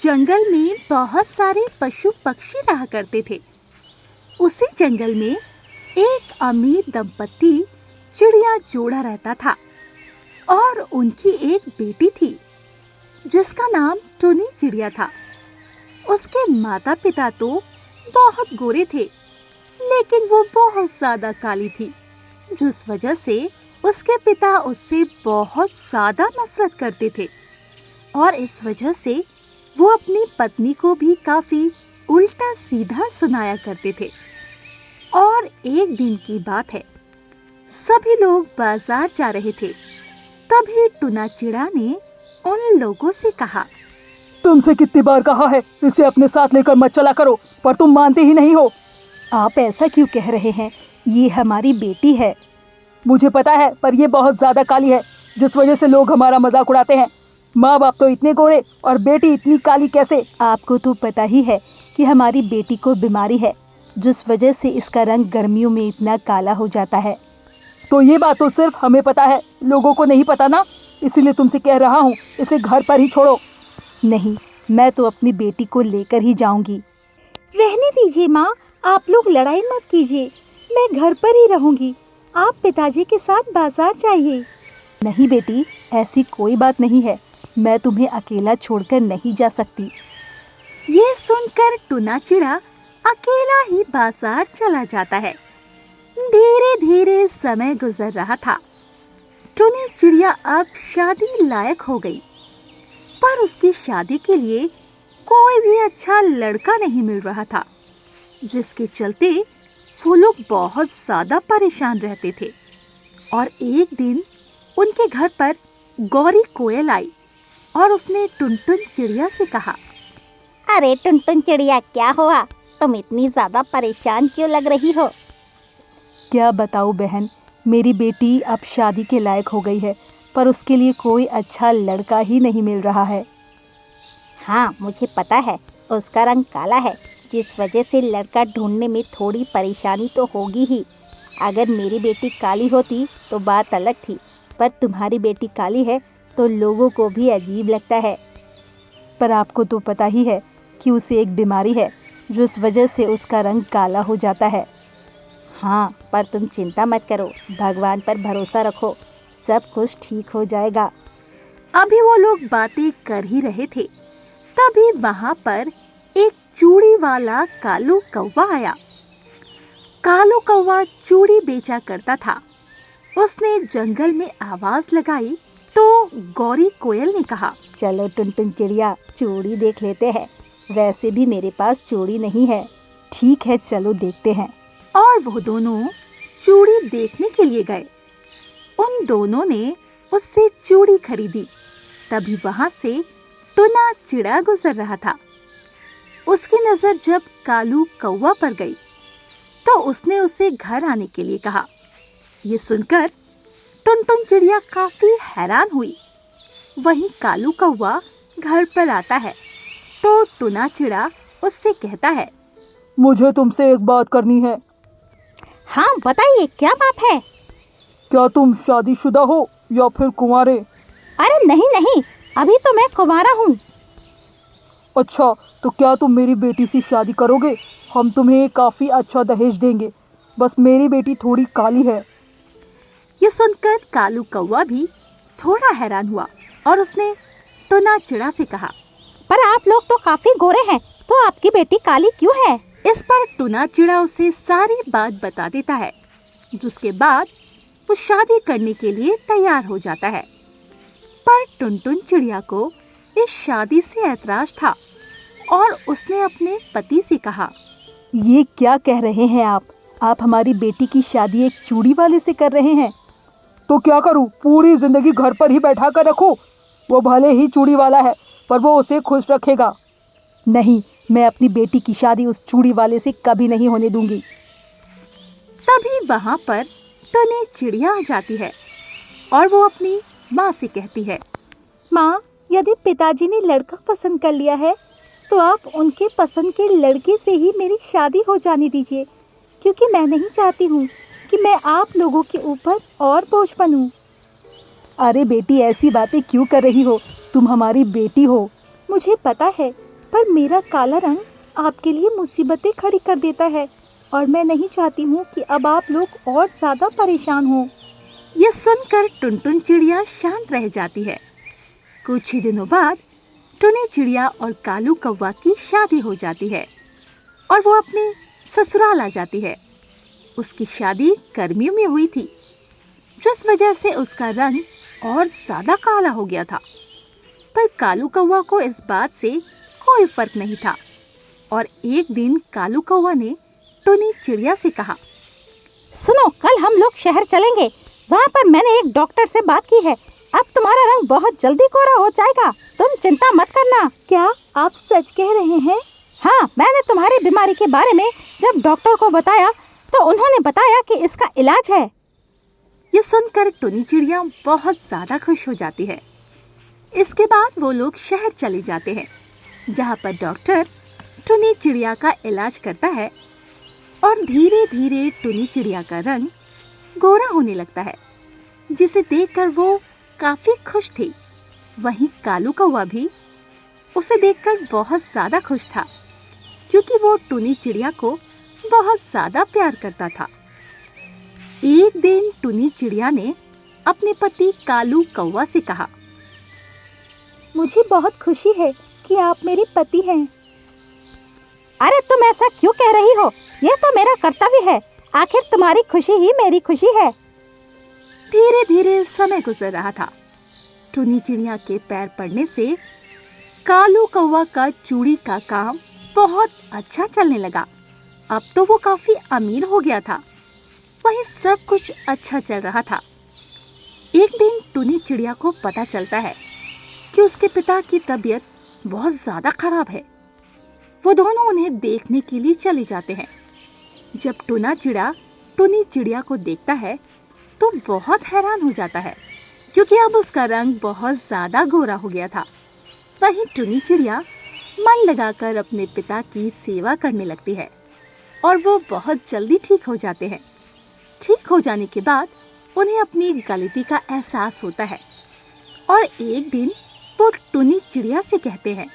जंगल में बहुत सारे पशु पक्षी रहा करते थे। उसी जंगल में एक अमीर दंपत्ति चिड़िया जोड़ा रहता था और उनकी एक बेटी थी जिसका नाम टुनी चिड़िया था। उसके माता पिता तो बहुत गोरे थे, लेकिन वो बहुत ज्यादा काली थी, जिस वजह से उसके पिता उससे बहुत ज्यादा नफरत करते थे और इस वजह से वो अपनी पत्नी को भी काफी उल्टा सीधा सुनाया करते थे। और एक दिन की बात है, सभी लोग बाजार जा रहे थे। तभी टुना चिड़ा ने उन लोगों से कहा, तुमसे कितनी बार कहा है इसे अपने साथ लेकर मत चला करो, पर तुम मानते ही नहीं हो। आप ऐसा क्यों कह रहे हैं? ये हमारी बेटी है। मुझे पता है, पर ये बहुत ज्यादा काली है, जिस वजह से लोग हमारा मजाक उड़ाते हैं। माँ बाप तो इतने गोरे और बेटी इतनी काली कैसे? आपको तो पता ही है कि हमारी बेटी को बीमारी है, जिस वजह से इसका रंग गर्मियों में इतना काला हो जाता है। तो ये बात तो सिर्फ हमें पता है, लोगों को नहीं पता ना, इसीलिए तुमसे कह रहा हूँ, इसे घर पर ही छोड़ो। नहीं, मैं तो अपनी बेटी को लेकर ही जाऊंगी। रहने दीजिए माँ, आप लोग लड़ाई मत कीजिए, मैं घर पर ही रहूंगी। आप पिताजी के साथ बाजार जाइए। नहीं बेटी, ऐसी कोई बात नहीं है, मैं तुम्हें अकेला छोड़कर नहीं जा सकती। ये सुनकर टुना चिड़ा अकेला ही बाजार चला जाता है। धीरे धीरे समय गुजर रहा था। टुनी चिड़िया अब शादी लायक हो गई, पर उसकी शादी के लिए कोई भी अच्छा लड़का नहीं मिल रहा था, जिसके चलते वो लोग बहुत ज्यादा परेशान रहते थे। और एक दिन उनके घर पर गौरी कोयल आई और उसने टुनटुन चिड़िया से कहा, अरे टुनटुन चिड़िया, क्या हुआ? तुम इतनी ज्यादा परेशान क्यों लग रही हो? क्या बताऊं बहन, मेरी बेटी अब शादी के लायक हो गई है, पर उसके लिए कोई अच्छा लड़का ही नहीं मिल रहा है। हाँ, मुझे पता है, उसका रंग काला है, जिस वजह से लड़का ढूंढने में थोड़ी परेशानी तो होगी ही। अगर मेरी बेटी काली होती तो बात अलग थी, पर तुम्हारी बेटी काली है तो लोगों को भी अजीब लगता है। पर आपको तो पता ही है कि उसे एक बीमारी है, जिस वजह से उसका रंग काला हो जाता है। हाँ, पर तुम चिंता मत करो, भगवान पर भरोसा रखो, सब कुछ ठीक हो जाएगा। अभी वो लोग बातें कर ही रहे थे, तभी वहां पर एक चूड़ी वाला कालू कौवा आया। कालू कौवा चूड़ी बेचा करता था। उसने जंगल में आवाज लगाई तो गौरी कोयल ने कहा, चलो टुनटुन चिड़िया, चूड़ी देख लेते हैं। वैसे भी मेरे पास चूड़ी नहीं है। ठीक है, चलो देखते हैं। और वो दोनों चूड़ी देखने के लिए गए। उन दोनों ने उससे चूड़ी खरीदी। तभी वहां से टुना चिड़ा गुजर रहा था। उसकी नजर जब कालू कौवा पर गई तो उसने उसे घर आने के लिए कहा। ये सुनकर टुनटुन चिड़िया काफी हैरान हुई। वहीं कालू कौवा घर पर आता है तो टुना चिड़ा उससे कहता है, मुझे तुमसे एक बात करनी है। हाँ बताइए, क्या बात है? क्या तुम शादीशुदा हो या फिर कुंवारे? अरे नहीं नहीं, अभी तो मैं कुंवारा हूँ। अच्छा, तो क्या तुम मेरी बेटी से शादी करोगे? हम तुम्हें काफी अच्छा दहेज देंगे, बस मेरी बेटी थोड़ी काली है। ये सुनकर कालू कौवा भी थोड़ा हैरान हुआ और उसने टुना चिड़ा से कहा, पर आप लोग तो काफी गोरे हैं, तो आपकी बेटी काली क्यों है? इस पर टुना चिड़ा उसे सारी बात बता देता है, जिसके बाद वो शादी करने के लिए तैयार हो जाता है। पर टुनटुन चिड़िया को इस शादी से ऐतराज था और उसने अपने पति से कहा, ये क्या कह रहे हैं आप हमारी बेटी की शादी एक चूड़ी वाले से कर रहे हैं? तो क्या करूं, पूरी जिंदगी घर पर ही बैठा कर रखूं? वो भले ही चूड़ी वाला है, पर वो उसे खुश रखेगा। नहीं, मैं अपनी बेटी की शादी उस चूड़ी वाले से कभी नहीं होने दूंगी। तभी वहां पर टुनी चिड़िया आ जाती है और वो अपनी माँ से कहती है, माँ, यदि पिताजी ने लड़का पसंद कर लिया है तो आप उनके पसंद के लड़के से ही मेरी शादी हो जाने दीजिए, क्योंकि मैं नहीं चाहती हूँ कि मैं आप लोगों के ऊपर और बोझ बनूं। अरे बेटी, ऐसी बातें क्यों कर रही हो? तुम हमारी बेटी हो। मुझे पता है पर मेरा काला रंग आपके लिए मुसीबतें खड़ी कर देता है और मैं नहीं चाहती हूँ कि अब आप लोग और ज़्यादा परेशान हों। यह सुनकर टुनटुन चिड़िया शांत रह जाती है। कुछ ही दिनों बाद टुनी चिड़िया और कालू कौवा की शादी हो जाती है और वो अपने ससुराल आ जाती है। उसकी शादी गर्मियों में हुई थी, जिस वजह से उसका रंग और ज़्यादा काला हो गया था। पर कालू कौवा को इस बात से कोई फर्क नहीं था और एक दिन कालू कौवा ने टुनी चिड़िया से कहा, सुनो, कल हम लोग शहर चलेंगे। वहाँ पर मैंने एक डॉक्टर से बात की है। अब तुम्हारा रंग बहुत जल्दी गोरा हो जाएगा, तुम चिंता मत करना। क्या आप सच कह रहे हैं? हाँ, मैंने तुम्हारी बीमारी के बारे में जब डॉक्टर को बताया तो उन्होंने बताया कि इसका इलाज है। यह सुनकर टुनी चिड़िया बहुत ज़्यादा खुश हो जाती है। इसके बाद वो लोग शहर चले जाते हैं, जहाँ पर डॉक्टर टुनी चिड़िया का इलाज करता है और धीरे धीरे टुनी चिड़िया का रंग गोरा होने लगता है, जिसे देखकर वो काफ़ी खुश थी। वहीं कालू कौवा भी उसे देखकर बहुत ज़्यादा खुश था, क्योंकि वो टुनी चिड़िया को बहुत ज़्यादा प्यार करता था। एक दिन टुनी चिड़िया ने अपने पति कालू कौवा से कहा, मुझे बहुत खुशी है कि आप मेरे पति हैं। अरे तुम ऐसा क्यों कह रही हो? ये तो मेरा कर्तव्य है। आखिर तुम्हारी खुशी ही मेरी खुशी है। धीरे धीरे समय गुजर रहा था। टुनी चिड़िया के पैर पड़ने से कालू कौवा का चूड़ी का काम बहुत अच्छा चलने लगा। अब तो वो काफी अमीर हो गया था। वहीं सब कुछ अच्छा चल रहा था। एक दिन टुनी चिड़िया को पता चलता है कि उसके पिता की तबीयत बहुत ज्यादा खराब है। वो दोनों उन्हें देखने के लिए चले जाते हैं। जब टुना चिड़ा टुनी चिड़िया को देखता है तो बहुत हैरान हो जाता है, क्योंकि अब उसका रंग बहुत ज्यादा गोरा हो गया था। वहीं टुनी चिड़िया मन लगाकर अपने पिता की सेवा करने लगती है और वो बहुत जल्दी ठीक हो जाते हैं। ठीक हो जाने के बाद उन्हें अपनी गलती का एहसास होता है और एक दिन वो टुनी चिड़िया से कहते हैं,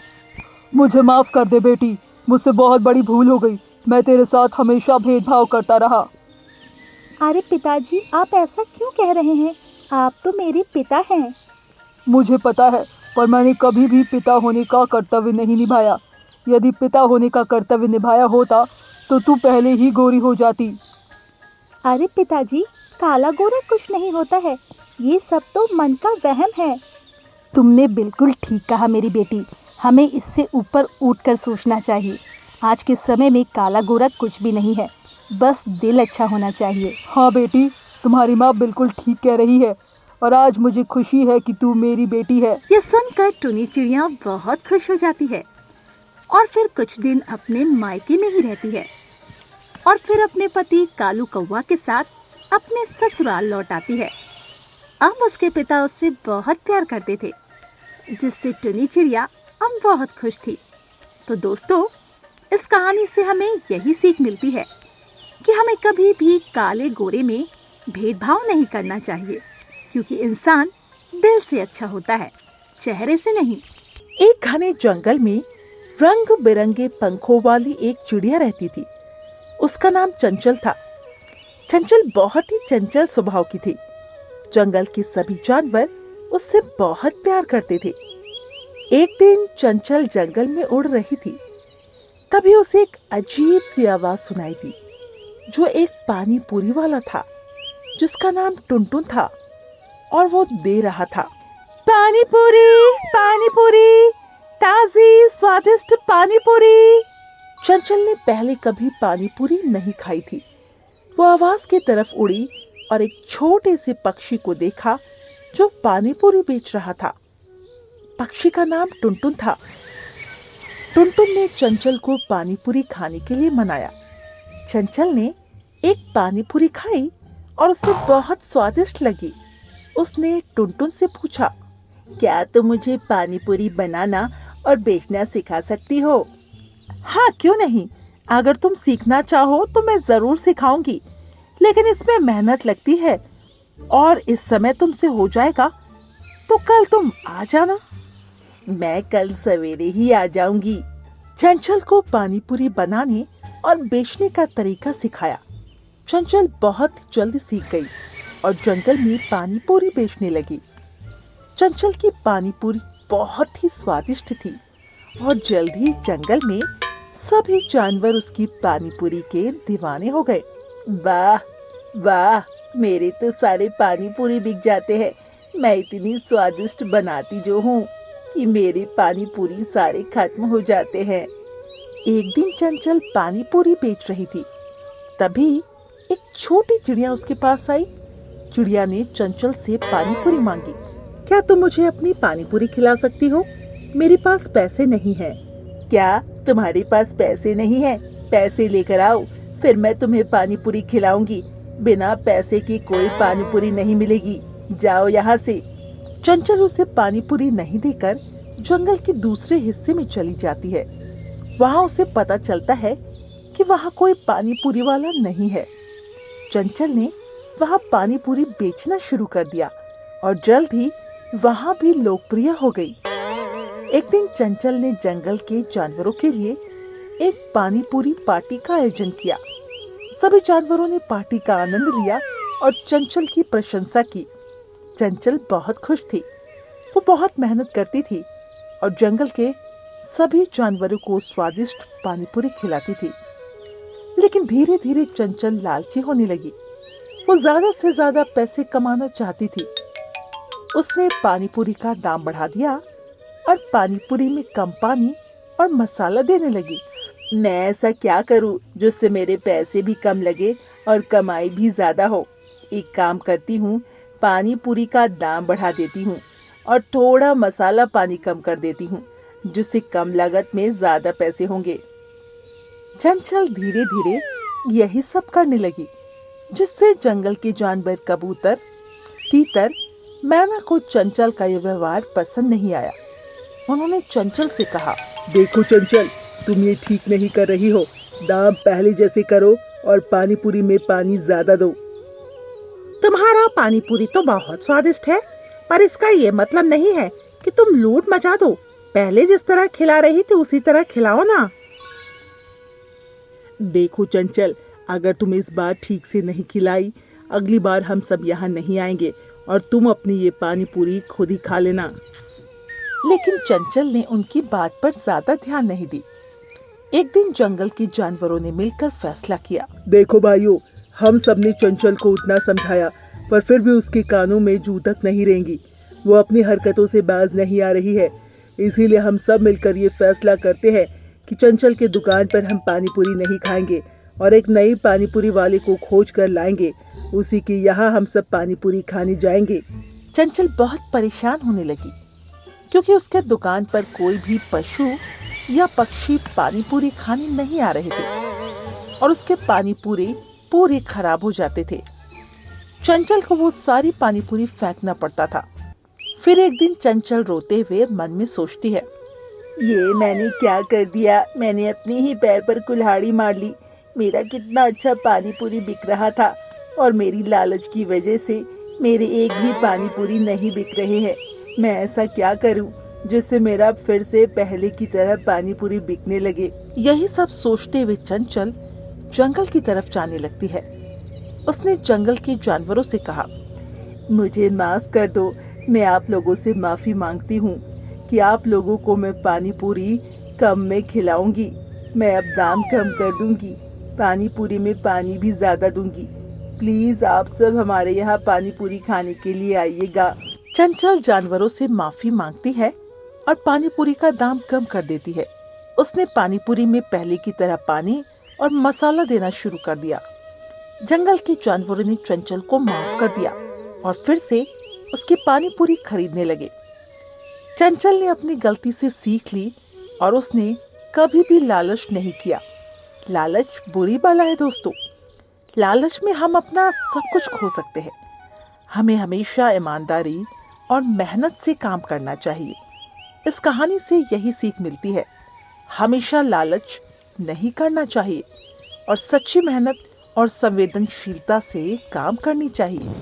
मुझे माफ़ कर दे बेटी, मुझसे बहुत बड़ी भूल हो गई। मैं तेरे साथ हमेशा भेदभाव करता रहा। अरे पिताजी, आप ऐसा क्यों कह रहे हैं? आप तो मेरे पिता हैं। मुझे पता है, पर मैंने कभी भी पिता होने का कर्तव्य नहीं निभाया। यदि पिता होने का कर्तव्य निभाया होता तो तू पहले ही गोरी हो जाती। अरे पिताजी, काला गोरा कुछ नहीं होता है। ये सब तो मन का वहम है। तुमने बिल्कुल ठीक कहा मेरी बेटी। हमें इससे ऊपर उठकर सोचना चाहिए। आज के समय में काला गोरा कुछ भी नहीं है, बस दिल अच्छा होना चाहिए। हाँ बेटी, तुम्हारी माँ बिल्कुल ठीक कह रही है और आज मुझे खुशी है कि तू मेरी बेटी है। यह सुनकर टुनी चिड़िया बहुत खुश हो जाती है और फिर कुछ दिन अपने मायके में ही रहती है और फिर अपने पति कालू कौवा के साथ अपने ससुराल लौट आती है। अब उसके पिता उससे बहुत प्यार करते थे, जिससे टुनी चिड़िया अब बहुत खुश थी। तो दोस्तों, इस कहानी से हमें यही सीख मिलती है कि हमें कभी भी काले गोरे में भेदभाव नहीं करना चाहिए, क्योंकि इंसान दिल से अच्छा होता है, चेहरे से नहीं। एक घने जंगल में रंग बिरंगे पंखों वाली एक चिड़िया रहती थी। उसका नाम चंचल था। चंचल बहुत ही चंचल स्वभाव की थी। जंगल के सभी जानवर उससे बहुत प्यार करते थे। एक दिन चंचल जंगल में उड़ रही थी, तभी उसे एक अजीब सी आवाज सुनाई दी, जो एक पानी पूरी वाला था, जिसका नाम टुनटुन था और वो दे रहा था, पानी पूरी, ताजी स्वादिष्ट पानी पूरी। चंचल ने पहले कभी पानी पूरी नहीं खाई थी। वो आवाज की तरफ उड़ी और एक छोटे से पक्षी को देखा जो पानी पूरी बेच रहा था। पक्षी का नाम टुनटुन था। टुनटुन ने चंचल को पानी पूरी खाने के लिए मनाया। चंचल ने एक पानी पूरी खाई और उसे बहुत स्वादिष्ट लगी। उसने टुनटुन से पूछा, क्या तुम मुझे पानी पूरी बनाना और बेचना सिखा सकती हो? हाँ, क्यों नहीं। अगर तुम सीखना चाहो तो मैं जरूर सिखाऊंगी, लेकिन इसमें मेहनत लगती है और इस समय तुमसे हो जाएगा तो कल तुम आ जाना। मैं कल सवेरे ही आ जाऊंगी। चंचल को पानी पूरी बनाने और बेचने का तरीका सिखाया। चंचल बहुत जल्द सीख गई और जंगल में पानी पूरी बेचने लगी। चंचल की पानी पूरी बहुत ही स्वादिष्ट थी और जल्द ही जंगल में सभी जानवर उसकी पानी पूरी के दीवाने हो गए। वाह वाह, मेरे तो सारे पानी पूरी बिक जाते हैं। मैं इतनी स्वादिष्ट बनाती जो हूँ कि मेरे पानी पूरी सारे खत्म हो जाते हैं। एक दिन चंचल पानी पूरी बेच रही थी, तभी एक छोटी चिड़िया उसके पास आई। चिड़िया ने चंचल से पानी पूरी मांगी। क्या तुम मुझे अपनी पानी पूरी खिला सकती हो? मेरे पास पैसे नहीं हैं। क्या तुम्हारे पास पैसे नहीं हैं? पैसे लेकर आओ, फिर मैं तुम्हें पानी पूरी खिलाऊंगी। बिना पैसे की कोई पानी पूरी नहीं मिलेगी, जाओ यहाँ से। चंचल उसे पानी पूरी नहीं देकर जंगल के दूसरे हिस्से में चली जाती है। वहाँ उसे पता चलता है कि वहाँ कोई पानी पूरी वाला नहीं है। चंचल ने वहाँ पानी पूरी बेचना शुरू कर दिया और जल्द ही वहाँ भी लोकप्रिय हो गई। एक दिन चंचल ने जंगल के जानवरों के लिए एक पानी पूरी पार्टी का आयोजन किया। सभी जानवरों ने पार्टी का आनंद लिया और चंचल की प्रशंसा की। चंचल बहुत खुश थी। वो बहुत मेहनत करती थी और जंगल के सभी जानवरों को स्वादिष्ट पानी पूरी खिलाती थी। लेकिन धीरे धीरे चंचल लालची होने लगी। वो ज्यादा से ज्यादा पैसे कमाना चाहती थी। उसने पानी पूरी का दाम बढ़ा दिया और पानी पूरी में कम पानी और मसाला देने लगी। मैं ऐसा क्या करूं जिससे मेरे पैसे भी कम लगे और कमाई भी ज्यादा हो? एक काम करती हूँ, पानी पूरी का दाम बढ़ा देती हूँ और थोड़ा मसाला पानी कम कर देती हूँ, जिससे कम लागत में ज्यादा पैसे होंगे। चंचल धीरे धीरे यही सब करने लगी, जिससे जंगल के जानवर कबूतर, तीतर, मैना को चंचल का यह व्यवहार पसंद नहीं आया। उन्होंने चंचल से कहा, देखो चंचल, तुम ये ठीक नहीं कर रही हो। दाम पहले जैसे करो और पानी पूरी में पानी ज्यादा दो। तुम्हारा पानी पूरी तो बहुत स्वादिष्ट है, पर इसका ये मतलब नहीं है कि तुम लूट मचा दो। पहले जिस तरह खिला रही थी उसी तरह खिलाओ ना। देखो चंचल, अगर तुम इस बार ठीक से नहीं खिलाई, अगली बार हम सब यहाँ नहीं आएंगे और तुम अपनी ये पानी पूरी खुद ही खा लेना। लेकिन चंचल ने उनकी बात पर ज्यादा ध्यान नहीं दी। एक दिन जंगल के जानवरों ने मिलकर फैसला किया। देखो भाइयों, हम सब ने चंचल को उतना समझाया, पर फिर भी उसके कानों में जू तक नहीं रहेंगी। वो अपनी हरकतों से बाज नहीं आ रही है। इसीलिए हम सब मिलकर ये फैसला करते हैं कि चंचल के दुकान पर हम पानी पूरी नहीं खाएंगे और एक नई पानी पूरी वाले को खोज कर लाएंगे। उसी के यहाँ हम सब पानी पूरी खाने जाएंगे। चंचल बहुत परेशान होने लगी, क्योंकि उसके दुकान पर कोई भी पशु या पक्षी पानी पूरी खाने नहीं आ रहे थे और उसके पानी पूरे खराब हो जाते थे। चंचल को वो सारी पानी पूरी फेंकना पड़ता था। फिर एक दिन चंचल रोते हुए मन में सोचती है, ये मैंने क्या कर दिया? मैंने अपने ही पैर पर कुल्हाड़ी मार ली। मेरा कितना अच्छा पानी पूरी बिक रहा था और मेरी लालच की वजह से मेरे एक भी पानी पूरी नहीं बिक रहे हैं। मैं ऐसा क्या करूं जिससे मेरा फिर से पहले की तरह पानी पूरी बिकने लगे? यही सब सोचते हुए चंचल जंगल की तरफ जाने लगती है। उसने जंगल के जानवरों से कहा, मुझे माफ कर दो। मैं आप लोगों से माफी मांगती हूँ कि आप लोगों को मैं पानी पूरी कम में खिलाऊंगी। मैं अब दाम कम कर दूंगी, पानी पूरी में पानी भी ज्यादा दूंगी। प्लीज आप सब हमारे यहाँ पानी पूरी खाने के लिए आइएगा। चंचल जानवरों से माफी मांगती है और पानी पूरी का दाम कम कर देती है। उसने पानी पूरी में पहले की तरह पानी और मसाला देना शुरू कर दिया। जंगल के जानवरों ने चंचल को माफ कर दिया और फिर से उसकी पानी पूरी खरीदने लगे। चंचल ने अपनी गलती से सीख ली और उसने कभी भी लालच नहीं किया। लालच बुरी बला है दोस्तों। लालच में हम अपना सब कुछ खो सकते हैं। हमें हमेशा ईमानदारी और मेहनत से काम करना चाहिए। इस कहानी से यही सीख मिलती है, हमेशा लालच नहीं करना चाहिए और सच्ची मेहनत और संवेदनशीलता से काम करनी चाहिए।